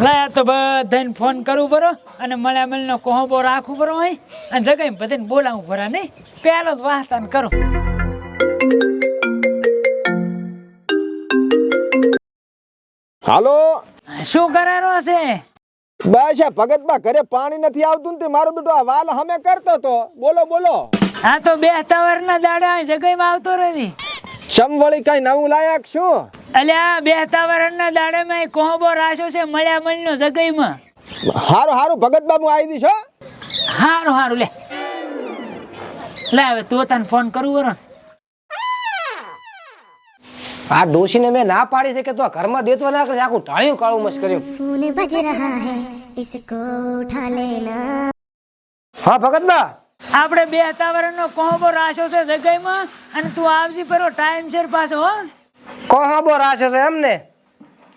લાયા તો બધાને ફોન કરવું પડો અને મળ્યા મળીને કોહબો રાખવું પડો હોય અને જગ્યાએ બધાને બોલાવવું પડે નહીં પહેલો જ વાહતાન કરો. હાલો શું કરારો છે? બસ આ ભગતબા ઘરે પાણી નથી આવતું ને મારો બેટો આ વાલ હમે કરતો તો. બોલો બોલો. આ તો 2 તવરના દાડા જગ્યામાં આવતો રહી. સમવળી કઈ નવું લાયક શું? અલ્યા 2 તવરના દાડામાં કોહબો રાખ્યો છે મળ્યા મળીનો જગ્યામાં. હારું હારું ભગતબા હું આવી દઈશ હો. હારું હારું લે હવે તું તને ફોન કરું બરો. આ ડોશીને મેં ના પાડી છે કે તો ઘરમાં દેતવા ના કરે આખું ટાળ્યું કાળું મસ્ત કર્યું. ફોન બજ રહા હૈ ઇસકો ઉઠા લેના. હા ભગતબા આપણે 2 તવરનો કોહબો રાખ્યો છે જગ્યામાં અને તું આવજી પરો ટાઈમ સર પાછો હો. કોહબો રાશે છે એમને?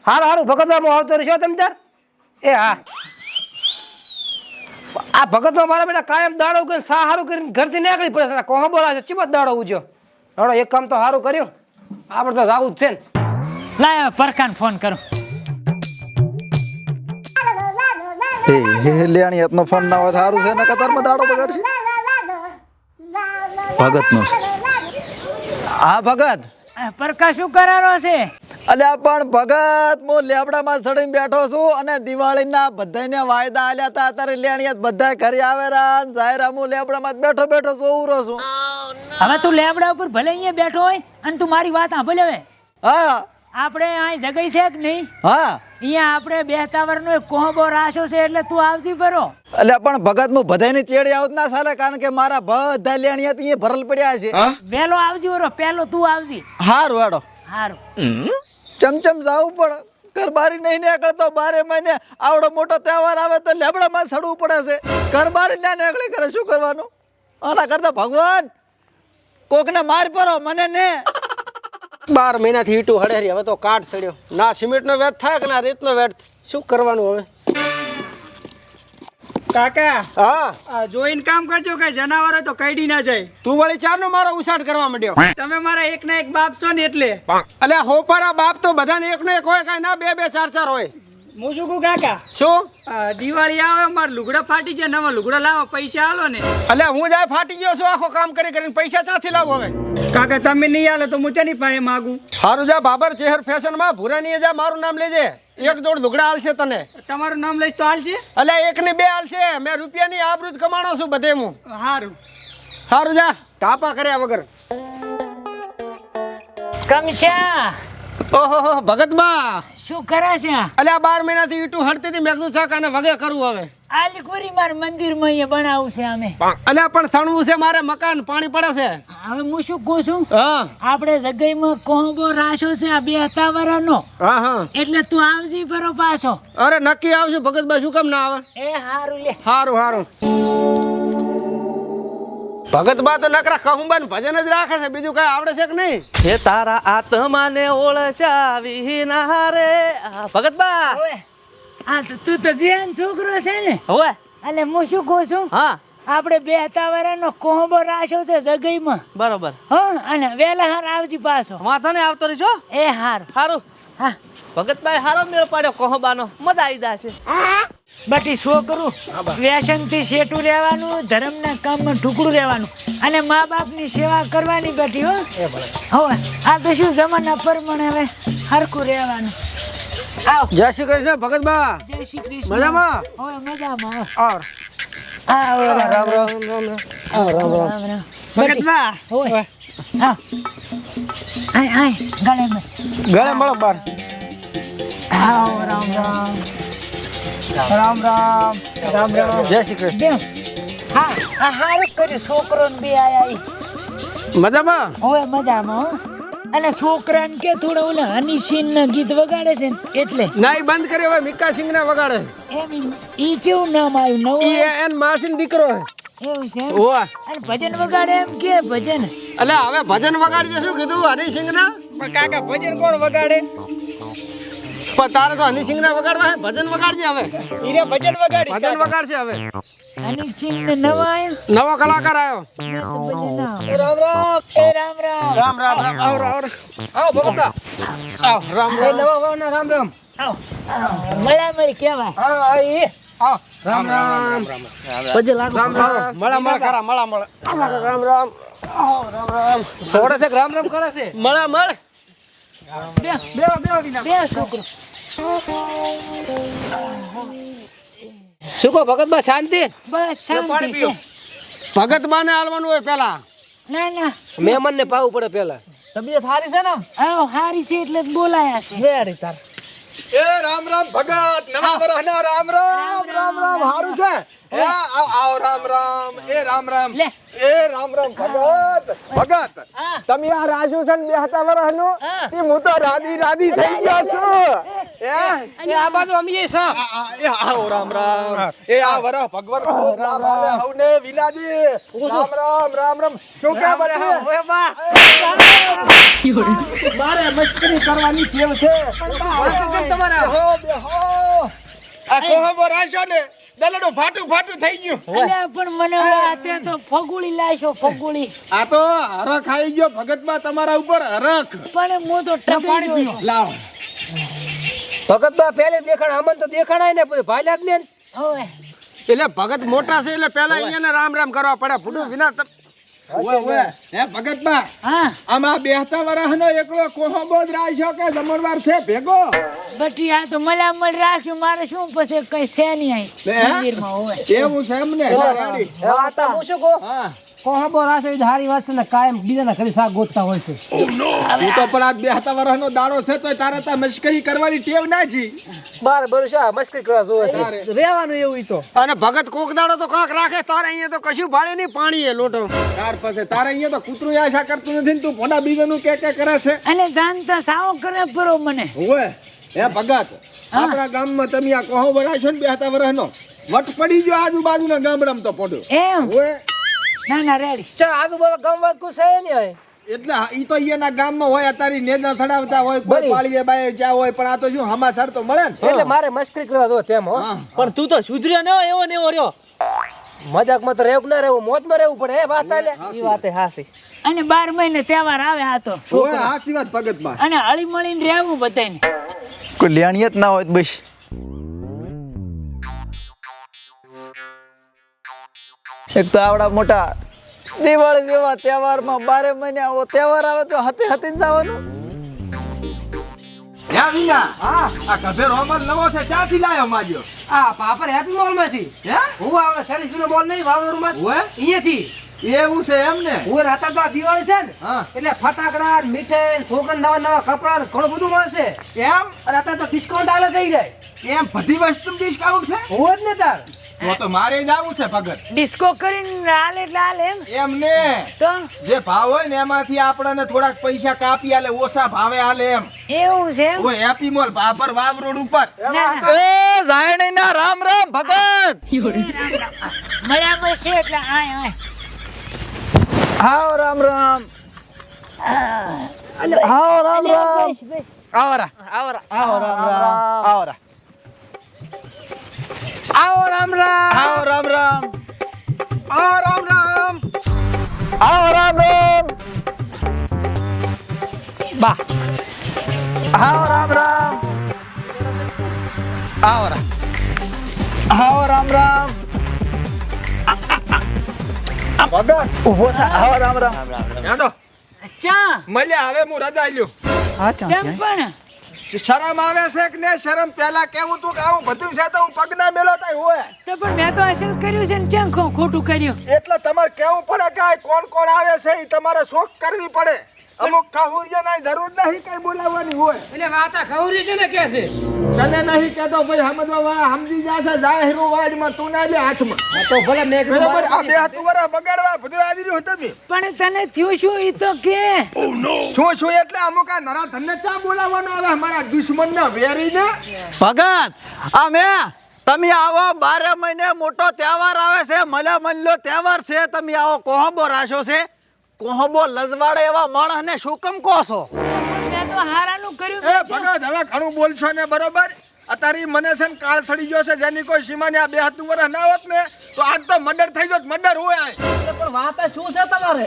હારું હારું ભગતબા હું આવતો રહીશ તમે તાર. એ હા આ ભગતમાં મારા બેટા કાયમ દાડો કરીને સા હારું કરીને ઘરથી નીકળી પડે છે. કોહબો રાશે ચીબત દાડો ઉજ્યો. હડો એક કામ તો સારું કર્યું આપણે તો જાવું જ છે ને. લાય પરખાન ફોન કરું. હે લેણી હાથનો ફોન ના હોય સારું છે ને કતારમાં દાડો બગાડશે. ભગતનો છે. હા ભગત. પરખા શું કરારો છે? અલ્યા પણ ભગત હું લેબડામાં ચડીને બેઠો છું અને દિવાળીના બધાને વાયદા આલ્યા હતા અત્યારે લેણીયા બધા ઘરે આવે રા જાયરા હું લેબડામાં બેઠો બેઠો જોઉં રહું છું. હવે તું લેબડા ઉપર ભલે અહીંયા બેઠો હોય અને તું મારી વાત સાંભળ હવે. હા આપણે અહીં જગ્યા છે કે નહીં? હા અહીંયા આપણે 2 તવરનો એક કોહબો રાખ્યો છે એટલે તું આવજી પરો. અલ્યા પણ ભગત હું બધાની ચેડી આવત ના ચાલે કારણ કે મારા બધા લેણીયા અહીંયા ભરલ પડ્યા છે. વેલો આવજી વરો પહેલો તું આવજી. હારું હેડો. હારું ચમચમ જાવું પડે ઘર બારી નહીં નીકળતો 12 મહિને આવડો મોટો તહેવાર આવે તો લેબડામાં ચડવું પડે છે. ઘર બારી ના નીકળી કરે શું કરવાનું? આના કરતા ભગવાન કોકને માર પરો મને ને. 12 મહિનાથી ઈટું હળેરી હવે તો કાટ સડ્યો. ના સિમેન્ટનો વેટ થાય કે ના રેતનો વેટ. શું કરવાનું હવે? કાકા હા જોઈને કામ કરજો કે જનાવરો તો કઈડી ના જાય. તું વળી ચારનો મારો ઉસાટ કરવા માંડ્યો. તમે મારા એક ના એક બાપ છો ને એટલે. અલ્યા હોપારા બાપ તો બધાને એકનો એક હોય કાંઈ ના 2 2 4 4 હોય. હું શું કહું કાકા શું? દિવાળી આવે મારે લુગડા ફાટી જાય નવા લુગડા લાવો પૈસા આલો ને. અલ્યા હું જાય ફાટી ગયો છું આખો કામ કરી કરીને પૈસા ચાથી લાવો હવે? કાકા તમે નહીં આલો તો હું તેની પાસે માગું. હારું જા બાબર ચેહર ફેશનમાં ભૂરાની જા મારું નામ લેજે. એક જોડ લુગડા હાલશે તને. તમારું નામ લઈશ તો હાલશે? અલ્યા 1 ને 2 હાલશે. મેં રૂપિયાની આબરૂ જ કમાણો છું બધે હું. સારું હારું જા ટાપા કર્યા વગર. કમશા ઓહો ભગતબા શું કરે છે? અલ્યા 12 મહિનાથી ઈટું હડતી હતી મેં કીધું છાક અને વગે કરું હવે. આલી કોરી માર મંદિરમાં અહીંયા બનાવું છે અમે. અલ્યા પણ સણવું છે મારે મકાન પાણી પડે છે. હવે હું શું કહું છું હા આપણે જગ્યામાં કોહબો રાખ્યો છે આ 2 તવરનો હા હા એટલે તું આવજી પરો પાછો. અરે નક્કી આવશું ભગતબા શું કામ ના આવે? એ હારું લે. હારું હારું. ભગતબા તો નકરા કહુંબા ને ભજન જ રાખે છે બીજું કઈ આવડે છે કે નહીં? હે તારા આત્માને ઓળચાવી ના રે ભગતબા. ઓય આ તો તું તો જીયાન છોકરો છે ને. હવે એટલે હું શું કહું છું હા આપણે 2 તવરનો કોહબો રાખ્યો છે જગ્યામાં. બરોબર હા અને વેલા હાર આવજી પાછો. વાંધો ને આવતો રહીશો. એ હાર હારું હા ભગતભાઈ હારો મેળ પાડ્યો કોહબાનો મજા આવી જશે. બટી છોકરું વ્યસનથી શેઠું રહેવાનું ધર્મના કામમાં ઢુકડું રહેવાનું અને મા બાપની સેવા કરવાની બેટી હો. હવે આ તો શું જમાના પ્રમાણે હવે હરખું રહેવાનું. આવ જય શ્રી કૃષ્ણ ભગતબા. જય શ્રી કૃષ્ણ. મજામાં? હવે મજામાં. આવ આવ રામ રામ રામ રામ. આવ રામ રામ. રામ રામ. ભગતબા હોય હા આય આય ગળે મેં ગળે મળો બાર. આવ રામ રામ રામ રામ રામ રામ. જય શ્રી કૃષ્ણ. બેન હા આ હારું કર્યું છોકરો ને બે આયા ઈ. મજામાં? હવે મજામાં હો. અને છોકરાને કે થોડા ઓલા હની સિંહ ના ગીત વગાડે છે ને એટલે ના ઈ બંધ કરી હવે મિકા સિંહ ના વગાડે. એમ ઈ કેવું નામ આવ્યું નવું ઈ એન માસીન દીકરો હે. એવું છે એમ? ઓવા અને ભજન વગાડે એમ કે ભજન અલ્યા હવે ભજન વગાડજે શું કીધું હનીસિંહ ના? પણ કાકા ભજન કોણ વગાડે? પણ તારે તો હનીસિંહ ના વગાડવા હે ભજન વગાડજે હવે. હીરે ભજન વગાડી ભજન વગાડશે હવે. હની સિંહ ને નવા આવ્યો નવો કલાકાર આવ્યો. મેં તો ભજન ના રામ રામ એ રામ રામ રામ રામ રામ. આવ રામ. આવ ભગતબા. આવ રામ રામ. નવા વાના રામ રામ. આવો મળામળી કહેવાય. હા એ આવો. રામ રામ પછી લાગો રામ રામ મળા ખરા મળા રામ રામ રામ રામ સોડે છે કે રામ રામ કરે છે મળા મળ બે છોકરો શું કહો ભગતબા શાંતિ બસ શાંતિ છે. ભગત બાને હાલવાનું હોય પેલા ના ના મહેમાન ને પાવું પડે પેલા તબિયત સારી છે ને આવો હારી છે એટલે જ બોલાયા છે. વેડી તાર એ રામ રામ ભગત નવા વર્ષના રામ રામ રામ રામ હારું છે એ આવો રામ રામ એ રામ રામ લે. એ રામ રામ ભગત હા. તમે આ રાજુ છે ને 2 વર્ષનું હા. તે હું તો રાધી થઈ ગયો છું એ આ બાજુ અમીએ છે એ આવો રામ રામ એ આ વરહ ભગવાન ખૂબ રામ આલે હવને વિલાદી રામ રામ શું કે બને ઓય બા મારે મસ્કરી કરવાની ટેવ છે તમારા બેહો આ કોહબો રાશો ને દલડો ફાટું થઈ ગયું અલ્યા પણ મને આતે તો ફગુળી લાશો ફગુળી આ તો હરખ આવી ગયો ભગતમાં તમારા ઉપર હરખ પણ હું તો ટપાઈ ગયો છું. લાવ ભગતબા પહેલે દેખાણ અમન તો દેખાણાય ને પછી ભાલ્યા જ ને હવે એટલે ભગત મોટા છે એટલે પેલા અહીંયા રામ કરવા પડે ફૂડું વિના ઓય હે ભગતમાં હા આમાં 2 વર્ષનો એકલો કોહબો જ રાખ્યો કે જમણવાર છે ભેગો બટી આ તો મલામલ રાખ્યું મારે શું પછી કઈ છે નહીં લે, અહીં હે? મંદિરમાં હોય. એવું છે એમને રેડી વાતા હું શું કહું હા કોહબો રાશે એ હારી વાત છે ને કાયમ બીજાના ઘરે શાક ગોતતા હોય છે તું તો પણ આજ 2 વર્ષનો દાડો છે તોય તારે તા મસ્કરી કરવાની ટેવ ના જી બાર બરુષા મસ્કરી કરવા જોવે છે તારે રહેવાનું એવું ઈ તો અને ભગત કોક દાડો તો કાંક રાખે તારે અહીંયા તો કશું ભાળે નહીં પાણી એ લોટો તાર પાસે તારે અહીંયા તો કૂતરું આશા કરતું નથી ને તું ભોડા બીજાનું કે કરે છે અને જાણતા સાવો કરે પરો મને ઓય હે ભગત આપણા ગામમાં તમે આ કહો બનાવશો ને 2 વર્ષનો વટ પડી ગયો આજુબાજુના ગામડામાં તો પડ્યો એમ ઓય ના ના રેડી ચા આજુબાજુ ગામ વાત કોઈ છે નહીં હવે એટલે ઈ તો એના ગામમાં હોય અત્યારે નેજા સડાવતા હોય કોઈ બરી. પાળીએ બાએ જ્યાં હોય પણ આ તો શું હમાસર તો મળે ને એટલે મારે મસ્કરી કરવા જો તેમ હો હા. પણ તું તો સુધર્યો ને એવો ને એવો રહ્યો મજાકમાં તો રહેવું ના રહેવું મોજમાં રહેવું પડે એ વાત આલે ઈ વાતે હાસી અને 12 મહિને તહેવાર આવે આ તો ઓય હાસી વાત ભગતમાં અને હળી મળીને રહેવું બધાને કોઈ લેણિયત ના હોય તો બસ એક તો આવડા મોટા દિવાળી જેવા તહેવારમાં 12 મહિને આવો તહેવાર આવે તો હતે હતીને જવાનું યા વિના હા આ કભે રોમન નવો છે ચાથી લાયો માજો આ પાપર હેપી મોલ માં છે હે હું આવડે સરીસ નો મોલ નહીં વાવડ માં ઓય અહીંયાથી એવું છે એમ ને હું રાતા તો આ દિવાળી છે ને હા એટલે ફટાકડા મીઠાઈ છોકરા નવા કપડા ઘણું બધું મળશે એમ અને અત્યારે તો ડિસ્કાઉન્ટ આલે થઈ જાય એમ બધી વસ્તુ ડિસ્કાઉન્ટ છે હું જ ને તાર તો મારે જાવું છે ભગત ડિસ્કો કરીને હાલે એટલે હાલે એમ એમ ને તો જે ભાવ હોય ને એમાંથી આપણને થોડાક પૈસા કાપી આલે ઓછા ભાવે આલે એમ એવું છે એમ ઓય હેપી મોલ ભાભર વાવ રોડ ઉપર ના ના એ જાયણી ના રામ રામ ભગત મળ્યા છે એટલે આય આય હાવ રામ રામ હાવ રામ રામ બસ બસ આવરા આવો રામ રામ આવરા આવો રામ રામ આવો રામ રામ આ રામ રામ આવો રામ રામ બા આવો રામ રામ આવરા આવો રામ રામ ભગત ઉભો થા આવો રામ રામ હેડો ચા મળ્યા હવે હું રજા લ્યો હા ચા ચમ પણ શરમ આવે છે કે ને શરમ પેલા કેવું તું કે આવું બધું છે તો હું પગના મેલો તાય હોય તો પણ મેં તો અસલ કર્યું છે ને ચમ ખોટું કર્યું એટલે તમારે કેવું પડે કે આ કોણ કોણ આવે છે એ તમારે શોખ કરવી પડે અમુક ખાહુરિયાની જરૂર નહીં કઈ બોલાવવાની હોય એટલે વાતા ખવરી છે ને કે છે તને નહીં કહેતો ભાઈ સમજવા વાળા સમજી જશે જાહેર વાડમાં તું ના લે હાથમાં આ તો ભલે મેં બરાબર આ બે તુવરા બગાડવા બધું આવી રહ્યું તમે પણ તને થયું શું ઈ તો કે શું એટલે અમુક આ નરા ધનને ચા બોલાવવાનો આવે અમારા દુશ્મનના વેરીને ભગત આ મે તમે આવો 12 મહિને મોટો તહેવાર આવે છે મલા મલ્લો તહેવાર છે તમે આવો કોહબો રાશો છે કોહબો લજવાડે એવા માણસને શું કમ કહો છો મેં તો હારાનું કર્યું એ મેં જો. ભગત હવે ઘણું બોલશો ને બરોબર અત્યારે ઈ મને છે ને કાળ સડી ગયો છે જેની કોઈ સીમાને આ બે હાથ વર્ષ ના હોત ને તો આજ તો મર્ડર થઈ ગયો મર્ડર હોય આ પણ વાત શું છે તમારે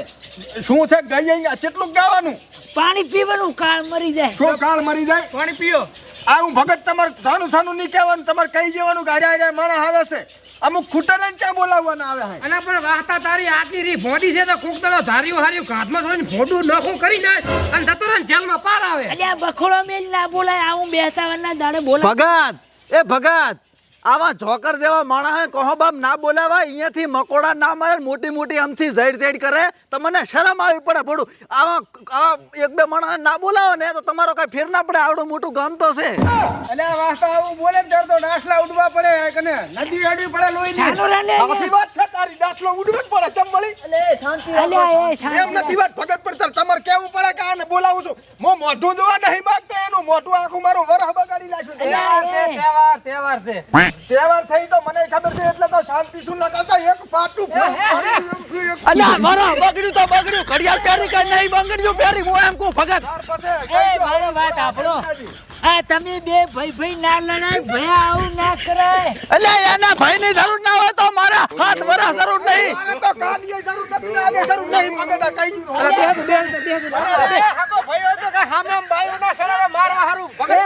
શું છે ગઈ કેટલું ગાવાનું પાણી પીવાનું કાળ મરી જાય શું કાળ મરી જાય પાણી પીઓ આ હું ભગત તમારે સાનું નહીં કહેવાનું, તમારે કઈ જવાનું કે હારે માણસ આવે છે, અમુક ખૂટને ચા બોલાવવાના આવે છે. અને પણ વાહતા તારી આટલી રી ભોડી છે તો કોક દડો ધાર્યું હાર્યું ઘાટમાં થોડી ભોડું નખું કરી નાખ અને જતો રહે ને જેલમાં પાર આવે. અલ્યા બખોડો મેલ ના બોલાય, આવું બેસતાવરના દાડે બોલાય. ભગત એ ભગત આવા જોકર જેવા માણસ કહો બાપ ના બોલાવા, અહીંયાથી મકોડા ના મારે, મોટી મોટી આમથી ઝેડ કરે, તમને શરમ આવી પડે પડું. આવા એક બે માણસ ના બોલાવો ને તો તમારો કઈ ફેર ના પડે, આવડું મોટું ગામ તો છે. અલ્યા વાસ્તા આવું બોલે ત્યારે તો ડાસલા ઉડવા પડે કને નદી અડી પડે લોહી ની. ચાલો રે લે. સાચી વાત છે તારી, દાસલો ઉડવે જ પડે ચંબળી. અલ્યા એ શાંતિ એમ નથી વાત ભગત પર તમારે કેવું પડે કે આને બોલાવું છું. મો મોઢું જોવા નહીં માંગતો, એનું મોઢું આખું મારું વરહ બગાડી નાખ્યું. તહેવાર છે તહેવાર છે. તહેવાર થઈ તો મને ખબર છે, એટલે તો શાંતિ શું ન કરતા એક પાટું અલ્યા મારો બગડ્યું તો બગડ્યું, ઘડિયાળ પહેરી કે નહીં બગડ્યું પહેરી, હું એમ કહું ભગત. એ મારી વાત સાંભળો. આ તમે બે ભાઈ ના લડાય, ભયા આવું ના કરાય. અલ્યા એના ભાઈની જરૂર ના હોય તો મારા હાથ વરા જરૂર નહીં. મારે તો કાલીએ જરૂર નથી ને આજે જરૂર નહીં. મગડા કઈ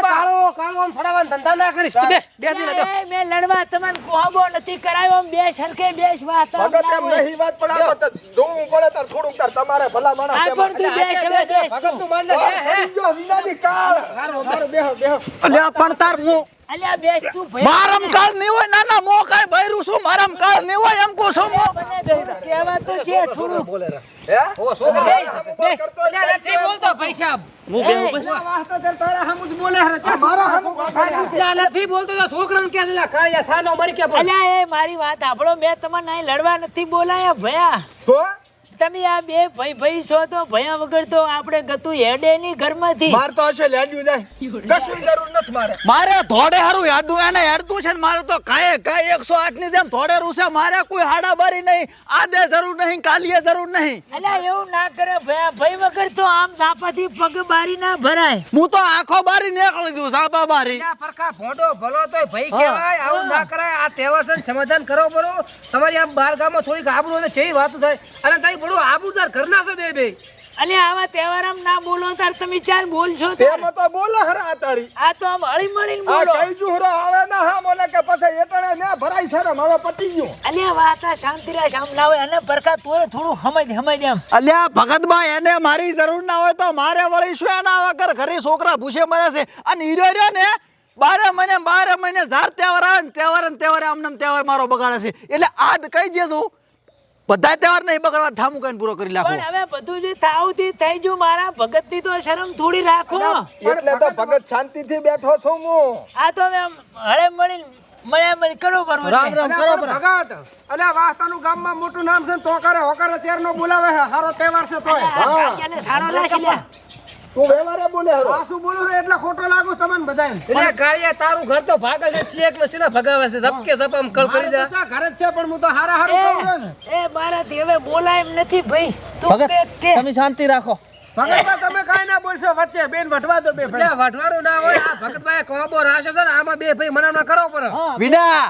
કાળો આમ છોડાવવાનો ધંધા ના કરીશ. બેસ બે દિન બેસ. એ મેં લડવા તમને કોહબો નથી કરાયો, આમ બે સરખે બેસ વાત ભગત એમ નહીં વાત પણ આ તો જોવું પડે તાર થોડુંક તાર તમારે ભલા માણસ આ પણ તું બેસ હવે બેસ ભગત તું. તું માન લે હે જો વિનાની કાળ મારો બેહો બેહો. અલ્યા પણ તાર હું અલ્યા બેસ તું ભયા. મારમ કાળ નહીં હોય, ના ના મો કાઈ બૈરું છું, મારમ કાળ નહીં હોય એમ કહું છું મો. બને દે તો કહેવા તો છે થોડું. હે ઓ છોકરા બેસ. અલ્યા નથી બોલતો પૈસા હું બેહું બસ. વાસ્તા ત્યારે તારા હામું જ બોલે હરે. મારા હામું વાત અલ્યા નથી બોલતો તો છોકરાને કે અલ્યા કાળિયા સાનો મરી કે બોલ. અલ્યા એ મારી વાત સાંભળો, મેં તમને અહીં લડવા નથી બોલાયા ભયા. તો તમે આ બે ભાઈ છો તો ભયા વગર તો આપણે ગતું હેડે ની ઘરમાંથી. માર તો હશે લેડ્યું જાય, કશું જરૂર નથી મારે. મારે થોડે હારું યાદું એને હેડતું છે ને, મારે તો કાંઈ 108 ની જેમ થોડે રૂસે, મારે કોઈ હાડાબારી નહીં, આદે જરૂર નહીં, કાલીએ જરૂર નહીં. અલ્યા એવું ના કરે ભયા, ભાઈ વગર તો આમ ઝાપાથી પગ બારી ના ભરાય. હું તો આંખો બારી નીકળી દઉં સાબા બારી. અલ્યા પરખા ભોંડો ભલો તોય ભાઈ કહેવાય, આવું ના કરાય. આ તહેવાર છે ને સમાધાન કરો બરો. તમારી આ બાર ગામમાં થોડીક આબરૂ હોય તો જેવી વાતો થાય અને તઈ બડું આબરૂદાર ઘરના છો બે અને આવા તહેવારમાં ના બોલો તાર તમે ચાલ બોલશો તો. તેમાં તો બોલે હરા આ તારી. આ તો આમ હળી મળીને આ બોલો. કઈ જુહરો આવે ના હા મને કે પછી એટણે ને ભરાઈ શરમ હવે પતી ગયું. અલ્યા વાત આ શાંતિરાજ આમ ના હોય, અને પરખા તોય થોડું સમજ એમ. અલ્યા ભગતભાઈ એને મારી જરૂર ના હોય તો મારે વળી શું એના વગર ઘરે છોકરા ભૂસે મરે છે. અને હીરો રહ્યો ને 12 મહિને ઝાર તહેવાર આવે ને તહેવારે આમને તહેવાર મારો બગાડે છે. એટલે આજ કહી દેજો બધા તહેવાર નહીં બગાડવા, ઠામું કઈને પૂરો કરી નાખો. પણ હવે બધું જે થાવથી થઈ ગયું, મારા ભગતની તો શરમ થોડી રાખો. એટલે તો ભગત શાંતિથી બેઠો છું હું. આ તો હવે આમ હળે મળી કરો બરોબર. રામ રામ કરો બરા. ભગત અલ્યા વાસ્તાનું ગામમાં મોટું નામ છે ને તો કરે હોકરે ચેર નો બોલાવે છે. હારો તહેવાર છે તોય. કાંઈ સારો લાગશે લ્યા. તું વ્યવહારે બોલે હરો. આ શું બોલું રે એટલે ખોટો લાગુ તમને બધાય. એટલે કાળિયા તારું ઘર તો ભાગે છે, ચેક નો સીના ભગાવે છે, ધપકે ધપ આમ કળ કરી મારે દે. તો ચા ઘરે જ છે પણ હું તો હારા હારું કહું છું ને. એ મારાથી હવે બોલાય એમ નથી ભાઈ. તું કે તમે શાંતિ રાખો. ભગતભાઈ તમે કાઈ ના બોલશો વચ્ચે બેન વટવા દો બે ભાઈ. એટલે વઢવારું ના હોય. આ ભગતભાઈ કોબો રાશો છે ને, આમાં બે ભાઈ મનાવના કરો પડે. વિના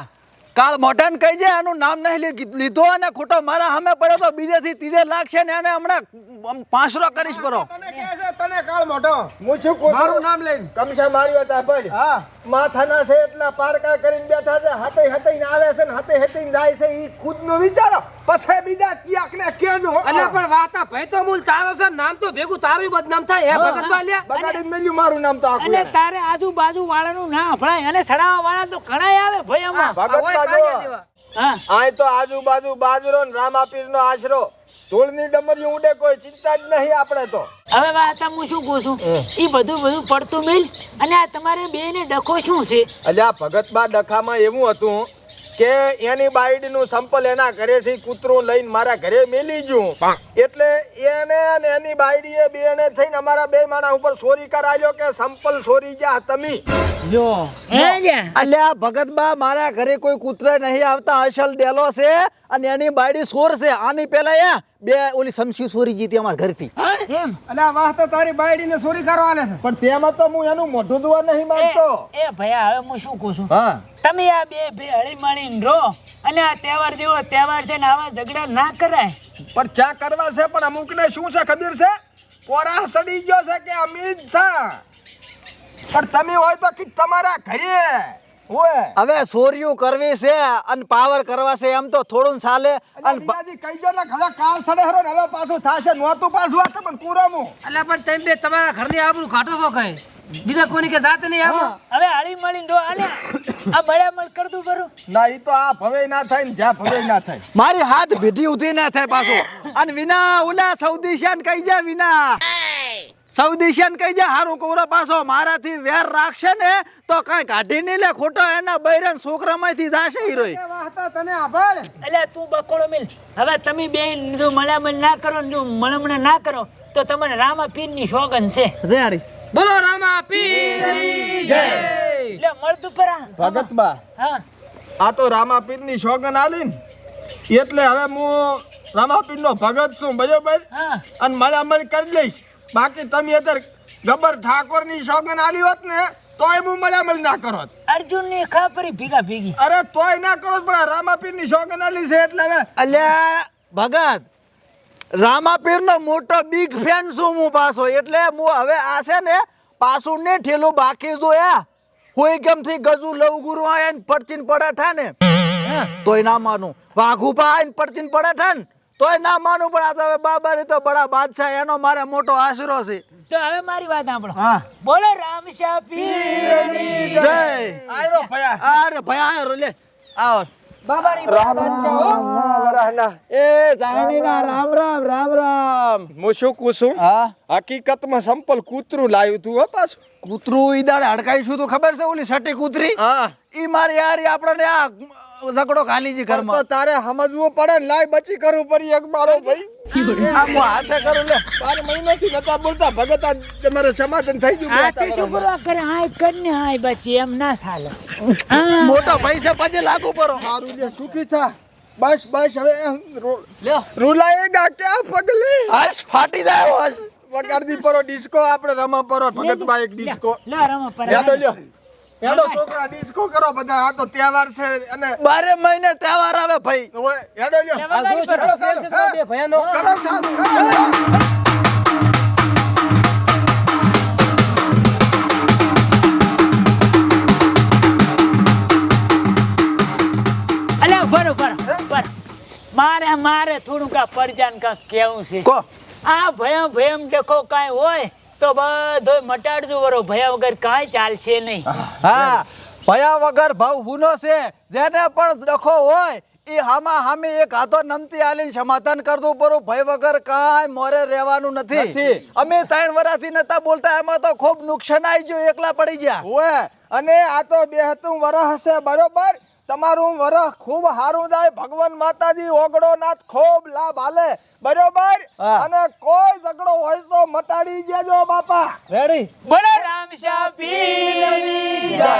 કાળ મોઢાને કહી જાય આનું નામ નહીં લીધો અને ખોટો મારા સામે પડ્યો તો બીજેથી ત્રીજે લાગશે ને એને હમણાં પાંસરો કરીશ પરો. તને કહે છે તને કાળ મોઢો. હું શું કહું મારું નામ લઈને. કમસા મારી વાત સાંભળ. હા માથાના છે એટલા પારકા કરીને બેઠા છે, હાથે ને આવે છે ને હાથે જાય છે. ઈ ખુદનું વિચારો પછી બીજા ક્યાંક ને કેજો. અલ્યા પણ વાતા ભાઈ તો મૂળ તારો છે, નામ તો ભેગું તારું બદનામ થાય. હે ભગતભાઈ લ્યા. બગાડીને મેલ્યું મારું નામ તો આખું. અને તારે આજુબાજુ વાળાનું ના હભળાય, અને સડાવા વાળા તો ઘણાય આવે ભાઈ આમાં. ભગત કાળિયા જેવા. હા આય તો આજુબાજુ બાજરો ને રામાપીર નો આશરો, ધૂળની ડમરીઓ ઉડે, કોઈ ચિંતા જ નહીં આપણે તો. હવે વાત હું શું કહું છું, ઈ બધું પડતું મિલ. અને આ તમારે બે ને ડખો શું છે? અલ્યા ભગતબા ડખામાં એવું હતું કે એની બાઈડનું સંપલ એના ઘરેથી કૂતરું લઈને મારા ઘરે મેલી ગયું. એટલે એને અને એની બાઈડીએ બેને થઈને અમારા બે માણસ ઉપર ચોરી કરાવ્યો કે સંપલ ચોરી ગયા તમે. જો હે લ્યા. અલ્યા ભગતબા મારા ઘરે કોઈ કૂતરા નહીં આવતા, અસલ ડેલો છે અને એની બાયડી સોર છે. આની પેલા બે ઓલી સમસી સોરી જીતી અમારા ઘરથી. એમ અલ્યા વાસ્તા તારી બાયડીને ચોરી કરવા આલે છે. પણ તેમાં તો હું એનું મોઢું જોવા નહીં માંગતો. એ ભયા હવે હું શું કહું છું, હા તમે આ બે હળી મળીને રહો. અને આ તહેવાર જેવો તહેવાર છે ને, આવા ઝઘડા ના કરાય. પણ ચા કરવા છે, પણ અમુક ને શું છે ખબર છે, પોરા સડી ગયો છે કે અમિત શાહ પણ તમે હોય તો કે તમારા ઘરે ઓય હવે સોર્યું કરવી છે અને પાવર કરવા છે એમ તો થોડું ચાલે અને વિનાજી કહી દો ને હવે કાલ સડે હરો ને હવે પાછું થાશે નોતું પાછું આ તમને કુરામું એટલે પણ તમે બે તમારા ઘરની આબરૂ કાઢો છો કઈ બીજા કોની કે જાત નહીં આવો હવે હળી મળીને દો અને આ બળામણ કર દઉં બરું. ના ઈ તો આ ભવે ના થાય ને જ્યાં ભવે ના થાય મારી હાથ ભીધી ઉધી ના થાય પાછો અને વિના ઉલા સૌદીશાન કહી જા વિના સૌદીશાન કહી જા હારું કોરા પાછો મારાથી વેર રાખશે ને તો કઈ કાઢી નહીં લે ખોટો એના બૈરન છોકરામાંથી જાશે હીરોઈ વાહતા તને આભાર એટલે તું બકોડો મિલ. હવે તમે બે જો મળામણ ના કરો ને જો મળમણ ના કરો તો તમને રામા પીરની સોગન છે. રેડી બોલો રામા પીરની જય એટલે મળતું પરા ભગતબા હા આ તો રામાપીરની સોગન આલી ને એટલે હવે હું રામાપીરનો ભગત છું બરોબર હા અને મળામણ કરી લઈશ બાકી તમે અત્યારે ગબર ઠાકોરની સોગન આલી હોત ને તોય હું મળામણ ના કરો અર્જુન ની ખાપરી ભીગા ભીગી. અરે તોય ના કરો પણ આ રામાપીરની સોગન આલી છે એટલે હવે અલ્યા ભગત રામાપીરનો મોટો બિગ ફેન છું હું પાછો એટલે હું હવે આ છે ને પાછું ને ઠેલું બાકી જોયા કોઈ કેમથી ગજુ લવગુરુ આયા ને પડચીન પડાઠા ને તોય ના માનું વાઘુપા આઈને પડચીન પડાઠા ને તોય ના માનું પણ આ તો હવે બાબારી તો બડા બાદશાહ એનો મારે મોટો આશરો છે. તો હવે મારી વાત સાંભળો. હા બોલો રામશા પીરની જય. જય આયરો ભયા અરે ભાઈ આયો લે આવો બાબારી બાદશાહ હો એ જાણીના રામ રામ રામ રામ હું શું કહું છું હા હકીકતમાં સંપલ કૂતરું લાવ્યું તું હો પાછું કૂતરું ઈ દાડે હડકાઈ છું તો ખબર છે ઓલી સટી કૂતરી હા ઈ મારી યાર આપણને આ ઝઘડો ખાલી જી તો ઘરમાં તારે સમજવું પડે ને લાય બચી કરવું પડી એક મારો ભાઈ આ હું હાથે કરું લે 12 મહિનાથી નતા બોલતા ભગત આ તમારે સમાધાન થઈ ગયું આ તે શું કરવા કરે હાય કરીને હાય બચી એમ ના ચાલે. મોટો પૈસા પછી લાગુ પરો મારું જે સુખી થા બસ બસ હવે લ્યો રૂલાએગા ક્યાં પગલે આજ ફાટી જાય આજ વગાડદી પરો ડિસ્કો આપણે રમા પરો ભગતભાઈ એક ડિસ્કો લે રમો પર યાદો લ્યો યાદો છોકરા ડિસ્કો કરો બધા આ તો તહેવાર છે અને 12 મહિને તહેવાર આવે ભાઈ ઓય યાદો લ્યો આ જો છોકરો ફેલ છે તમારા બે ભયાનો કરો ચાલુ અલે બરો મારે થોડું કા પરજાન કા કેવું છે. કો આ ભયમ દેખો કાંઈ હોય તો બધો મટાડજો બરો ભયા વગર કાંઈ ચાલશે નહીં. હા ભયા વગર ભાવ હુનો છે જેને પણ ડખો હોય ઈ હામા હામે એક હાથો નમતી આલીને સમાધાન કરતું પરો ભય વગર કાંઈ મોરે રહેવાનું નથી. અમે 3 વર્ષથી નતા બોલતા એમાં તો ખૂબ નુકસાન આવી ગયું એકલા પડી ગયા. ઓય અને આ તો 72 વર્ષ હશે બરોબર તમારું વરસ ખૂબ સારું જાય ભગવાન માતાજી ઓગળો નાથ ખૂબ લાભ હાલે બરોબર હા. અને કોઈ ઝઘડો હોય તો મટાડી દેજો બાપા રેડી બોલો રામશા પીરની જય.